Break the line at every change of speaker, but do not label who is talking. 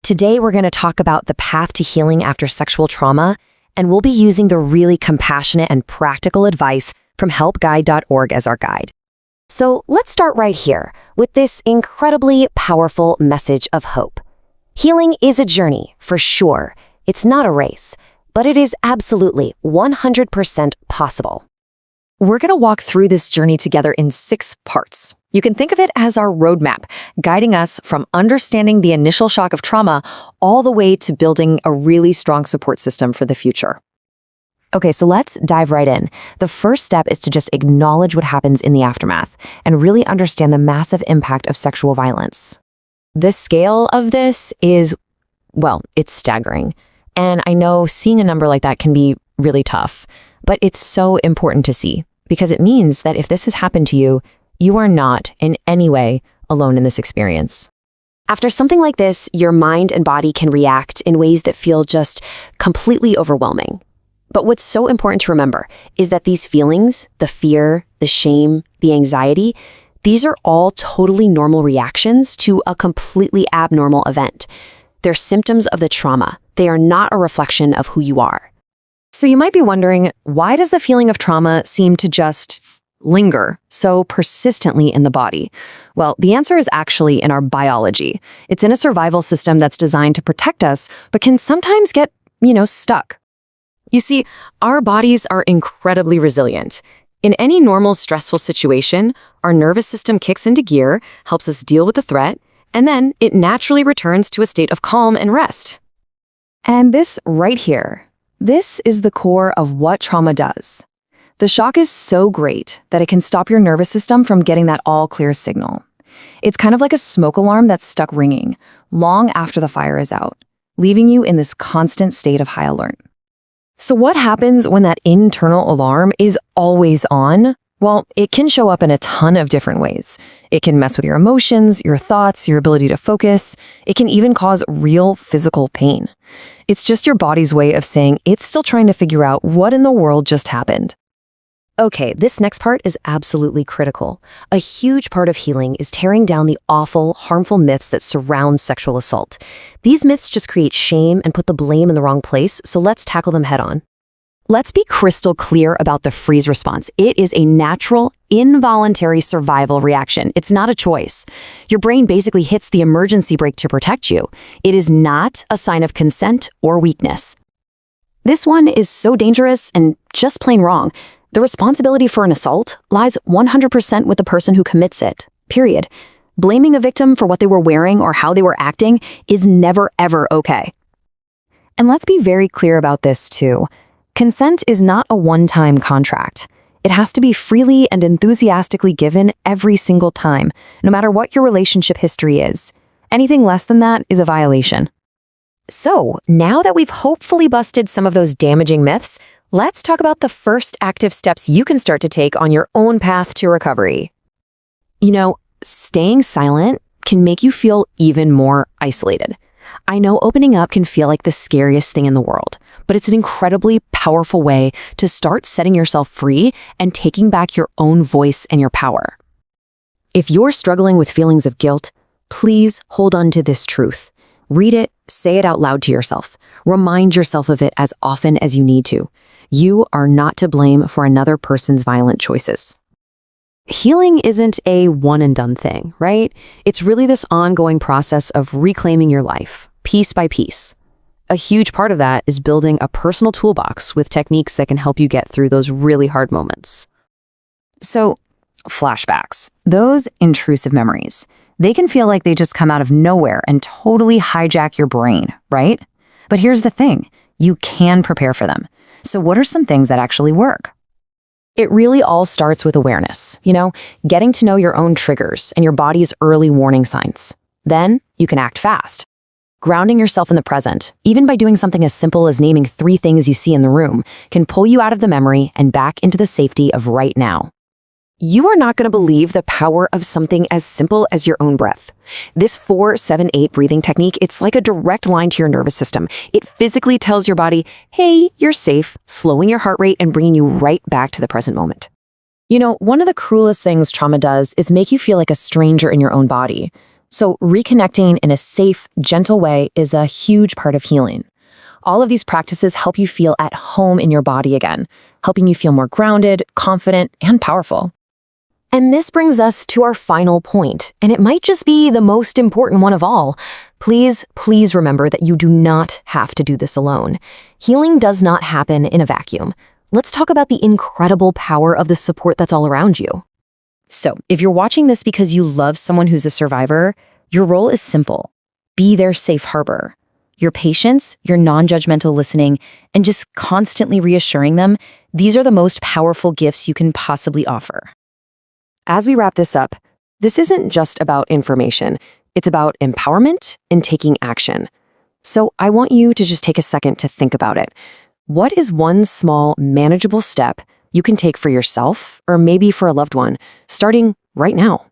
Today, we're going to talk about the path to healing after sexual trauma, and we'll be using the really compassionate and practical advice from helpguide.org as our guide. So let's start right here with this incredibly powerful message of hope. Healing is a journey, for sure. It's not a race, but it is absolutely 100% possible. We're going to walk through this journey together in 6 parts. You can think of it as our roadmap, guiding us from understanding the initial shock of trauma all the way to building a really strong support system for the future. Okay, so let's dive right in. The first step is to just acknowledge what happens in the aftermath and really understand the massive impact of sexual violence. The scale of this is, well, it's staggering. And I know seeing a number like that can be really tough, but it's so important to see because it means that if this has happened to you, you are not in any way alone in this experience. After something like this, your mind and body can react in ways that feel just completely overwhelming. But what's so important to remember is that these feelings, the fear, the shame, the anxiety, these are all totally normal reactions to a completely abnormal event. They're symptoms of the trauma. They are not a reflection of who you are. So you might be wondering, why does the feeling of trauma seem to just linger so persistently in the body? Well, the answer is actually in our biology. It's in a survival system that's designed to protect us, but can sometimes get, stuck. You see, our bodies are incredibly resilient. In any normal stressful situation, our nervous system kicks into gear, helps us deal with the threat, and then it naturally returns to a state of calm and rest. And this right here, this is the core of what trauma does. The shock is so great that it can stop your nervous system from getting that all-clear signal. It's kind of like a smoke alarm that's stuck ringing long after the fire is out, leaving you in this constant state of high alert. So what happens when that internal alarm is always on? Well, it can show up in a ton of different ways. It can mess with your emotions, your thoughts, your ability to focus. It can even cause real physical pain. It's just your body's way of saying it's still trying to figure out what in the world just happened. Okay, this next part is absolutely critical. A huge part of healing is tearing down the awful, harmful myths that surround sexual assault. These myths just create shame and put the blame in the wrong place, so let's tackle them head on. Let's be crystal clear about the freeze response. It is a natural, involuntary survival reaction. It's not a choice. Your brain basically hits the emergency brake to protect you. It is not a sign of consent or weakness. This one is so dangerous and just plain wrong. The responsibility for an assault lies 100% with the person who commits it, period. Blaming a victim for what they were wearing or how they were acting is never, ever okay. And let's be very clear about this too. Consent is not a one-time contract. It has to be freely and enthusiastically given every single time, no matter what your relationship history is. Anything less than that is a violation. So, now that we've hopefully busted some of those damaging myths, let's talk about the first active steps you can start to take on your own path to recovery. Staying silent can make you feel even more isolated. I know opening up can feel like the scariest thing in the world, but it's an incredibly powerful way to start setting yourself free and taking back your own voice and your power. If you're struggling with feelings of guilt, please hold on to this truth. Read it, say it out loud to yourself. Remind yourself of it as often as you need to. You are not to blame for another person's violent choices. Healing isn't a one-and-done thing, right? It's really this ongoing process of reclaiming your life, piece by piece. A huge part of that is building a personal toolbox with techniques that can help you get through those really hard moments. So, flashbacks, those intrusive memories, they can feel like they just come out of nowhere and totally hijack your brain, right? But here's the thing, you can prepare for them. So what are some things that actually work? It really all starts with awareness, getting to know your own triggers and your body's early warning signs. Then you can act fast. Grounding yourself in the present, even by doing something as simple as naming 3 things you see in the room, can pull you out of the memory and back into the safety of right now. You are not going to believe the power of something as simple as your own breath. This 4-7-8 breathing technique, it's like a direct line to your nervous system. It physically tells your body, hey, you're safe, slowing your heart rate and bringing you right back to the present moment. One of the cruelest things trauma does is make you feel like a stranger in your own body. So reconnecting in a safe, gentle way is a huge part of healing. All of these practices help you feel at home in your body again, helping you feel more grounded, confident, and powerful. And this brings us to our final point, and it might just be the most important one of all. Please, please remember that you do not have to do this alone. Healing does not happen in a vacuum. Let's talk about the incredible power of the support that's all around you. So, if you're watching this because you love someone who's a survivor, your role is simple. Be their safe harbor. Your patience, your non-judgmental listening, and just constantly reassuring them, these are the most powerful gifts you can possibly offer. As we wrap this up, this isn't just about information. It's about empowerment and taking action. So I want you to just take a second to think about it. What is one small, manageable step you can take for yourself or maybe for a loved one, starting right now?